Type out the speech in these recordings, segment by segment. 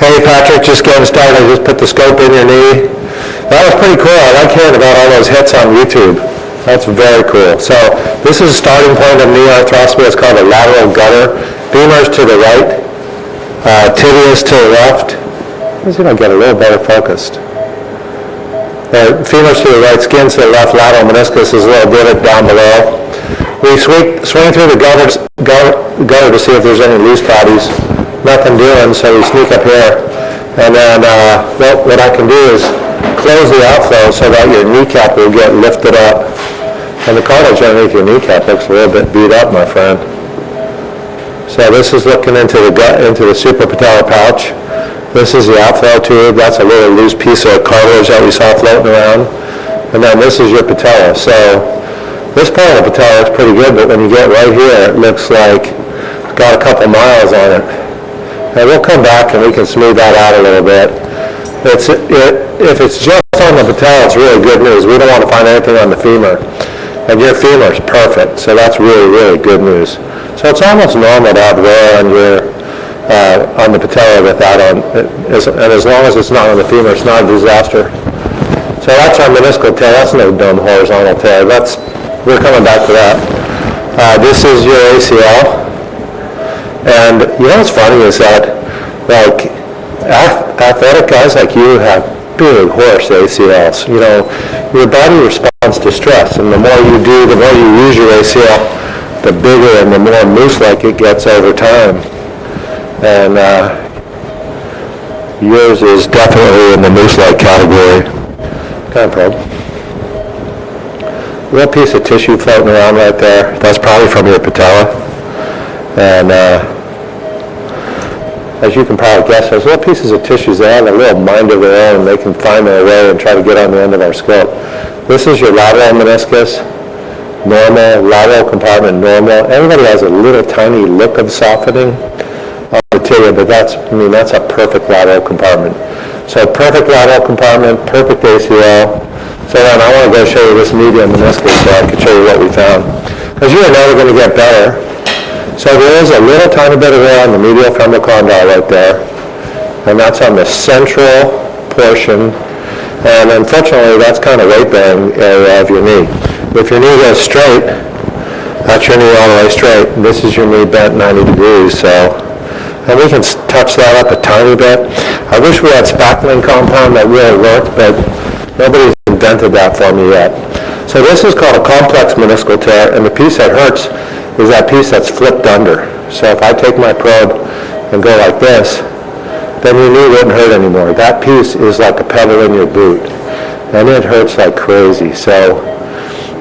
Hey Patrick, just getting started. Just put the scope in your knee. That was pretty cool. I like hearing about all those hits on YouTube. That's very cool. So this is a starting point of knee arthroscopy. It's called a lateral gutter. Femurs to the right, tibias to the left. Let's see if I get a little better focused. Femurs to the right, skin to the left, lateral meniscus is a little divot down below. We swing through the gutter to see if there's any loose bodies. Nothing doing, so we sneak up here. And then what I can do is close the outflow so that your kneecap will get lifted up. And the cartilage underneath your kneecap looks a little bit beat up, my friend. So this is looking into the gut, into the suprapatellar pouch. This is the outflow tube. That's a little loose piece of cartilage that we saw floating around. And then this is your patella. So this part of the patella looks pretty good, but when you get right here, it looks like it's got a couple miles on it. And we'll come back and we can smooth that out a little bit. If it's just on the patella, it's really good news. We don't want to find anything on the femur. And your femur is perfect, so that's really, really good news. So it's almost normal to have wear on the patella with that on, and as long as it's not on the femur, it's not a disaster. So that's our meniscal tear. That's no dumb horizontal tear. We're coming back to that. This is your ACL. And you know what's funny is that, like, athletic guys like you have big horse ACLs. You know, your body responds to stress, and the more you do, the more you use your ACL, the bigger and the more moose-like it gets over time. And yours is definitely in the moose-like category. Kind of probe. Little piece of tissue floating around right there. That's probably from your patella. And as you can probably guess, those little pieces of tissues, they have a little mind of their own. They can find their way and try to get on the end of our scope. This is your lateral meniscus, normal, lateral compartment, normal. Everybody has a little tiny lip of softening on the tibia, but that's a perfect lateral compartment. So perfect lateral compartment, perfect ACL. So then I want to go show you this medial meniscus so I can show you what we found. Because you are never going to get better. So there is a little tiny bit of wear on the medial femoral condyle right there, and that's on the central portion, and unfortunately that's kind of weight-bearing area of your knee. If your knee goes straight, that's your knee all the way straight, and this is your knee bent 90 degrees, so, and we can touch that up a tiny bit. I wish we had spackling compound that really worked, but nobody's invented that for me yet. So this is called a complex meniscal tear, and the piece that hurts is that piece that's flipped under. So if I take my probe and go like this, then your knee wouldn't hurt anymore. That piece is like a pebble in your boot, and it hurts like crazy. So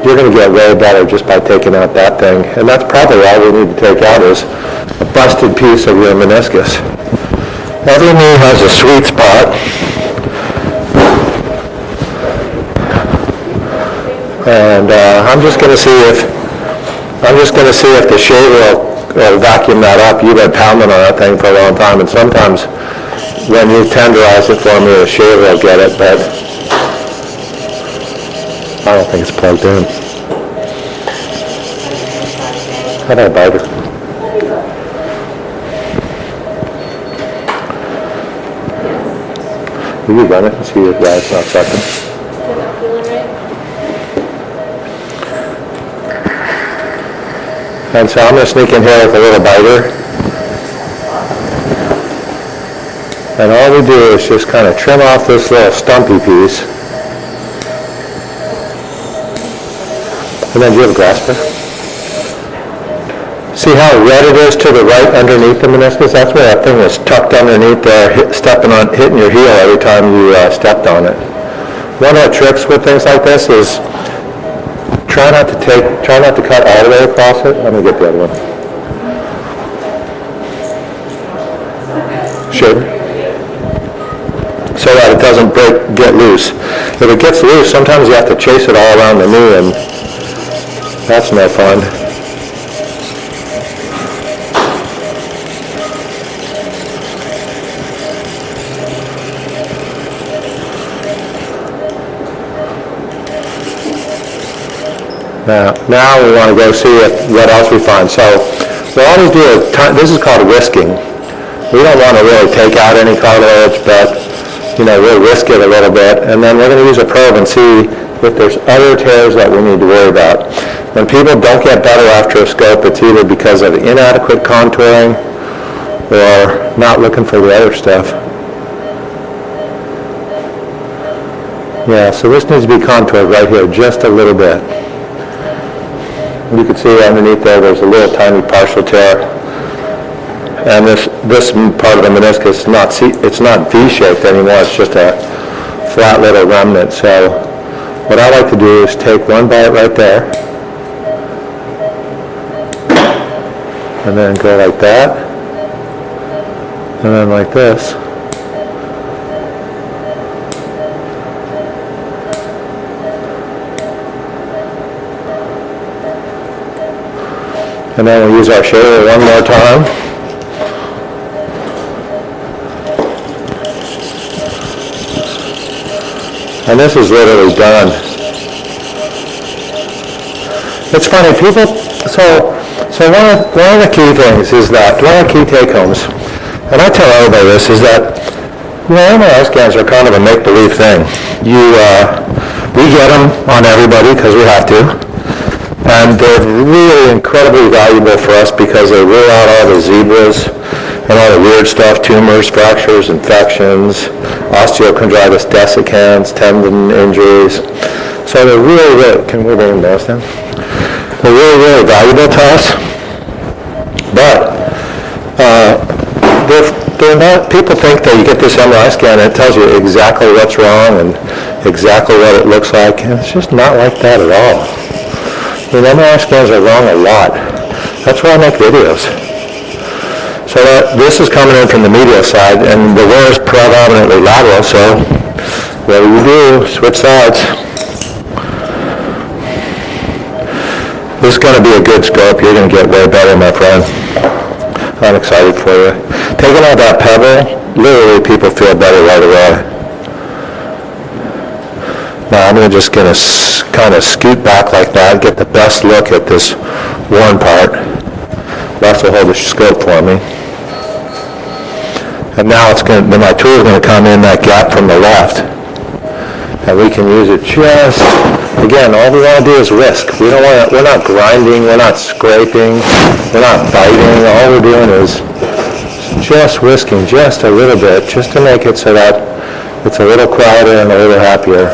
you're going to get way better just by taking out that thing. And that's probably all we need to take out is a busted piece of your meniscus. Every knee has a sweet spot. And I'm just going to see if the shaver will vacuum that up. You've been pounding on that thing for a long time, and sometimes when you tenderize it for me, the shaver will get it, but I don't think it's plugged in. How about a biter? Will you run it and see if it's not sucking? And so I'm going to sneak in here with a little biter. And all we do is just kind of trim off this little stumpy piece. And then do you have a grasper? See how red it is to the right underneath the meniscus? That's where that thing was tucked underneath there, hitting your heel every time you stepped on it. One of the tricks with things like this is try not to cut all the way across it. Let me get the other one. Shaver. So that it doesn't get loose. If it gets loose, sometimes you have to chase it all around the knee, and that's no fun. Now we want to go see what else we find. So we'll always do this is called whisking. We don't want to really take out any cartilage, but we'll risk it a little bit, and then we're going to use a probe and see if there's other tears that we need to worry about. When people don't get better after a scope, it's either because of inadequate contouring or not looking for the other stuff. Yeah, so this needs to be contoured right here just a little bit. You can see underneath there's a little tiny partial tear. And this part of the meniscus, it's not V-shaped anymore, it's just a flat little remnant. So what I like to do is take one bite right there, and then go like that, and then like this. And then we'll use our shaver one more time. And this is literally done. It's funny, people, so one of the key things is that, one of the key take-homes, and I tell everybody this, is that, MRI scans are kind of a make-believe thing. We get them on everybody because we have to, and they're really incredibly valuable for us because they rule out all the zebras and all the weird stuff, tumors, fractures, infections, osteochondritis dissecans, tendon injuries. So they're really, can we bring those down? They're really valuable to us. But they're not, people think that you get this MRI scan and it tells you exactly what's wrong and exactly what it looks like, and it's just not like that at all. MRI scans are wrong a lot. That's why I make videos. So this is coming in from the medial side, and the wear is predominantly lateral, so whatever you do, switch sides. This is going to be a good scope. You're going to get way better, my friend. I'm excited for you. Taking out that pebble, literally people feel better right away. Now I'm just going to kind of scoot back like that, get the best look at this worn part. That's will hold the scope for me. And now my tool is going to come in that gap from the left. And we can use it just, again, all we want to do is whisk. We're not grinding, we're not scraping, we're not biting. All we're doing is just whisking just a little bit, just to make it so that it's a little quieter and a little happier.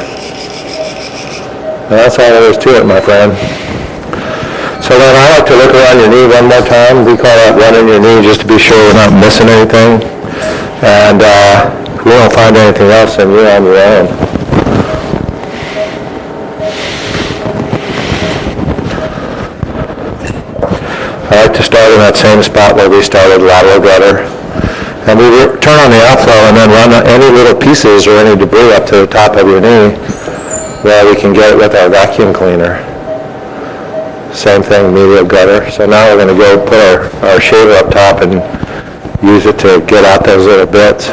And that's all there is to it, my friend. So then I like to look around your knee one more time. We call that running your knee just to be sure we're not missing anything. And if we don't find anything else, then you're on your own. I like to start in that same spot where we started, lateral gutter. And we turn on the outflow and then run any little pieces or any debris up to the top of your knee where we can get it with our vacuum cleaner. Same thing, medial gutter. So now we're going to go put our shaver up top and use it to get out those little bits.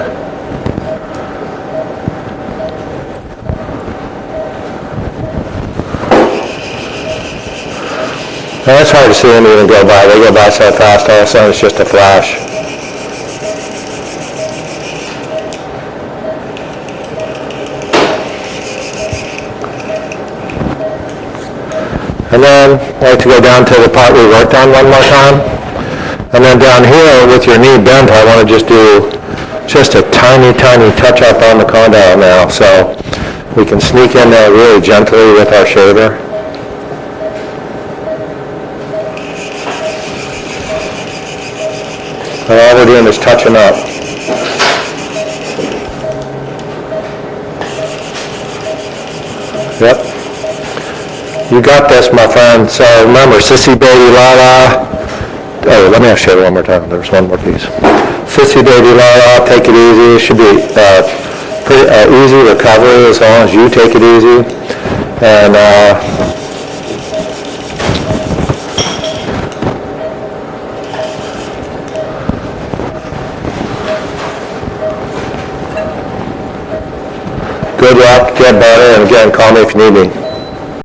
Now it's hard to see them even go by. They go by so fast, all of a sudden it's just a flash. And then I like to go down to the part we worked on one more time. And then down here with your knee bent, I want to just do just a tiny touch up on the condyle now. So we can sneak in there really gently with our shaver. And all we're doing is touching up. Yep. You got this, my friend. So remember, sissy baby la la. Oh, let me show you one more time. There's one more piece. Sissy baby la la, take it easy. It should be pretty easy recovery as long as you take it easy. And good luck, get better, and again, call me if you need me.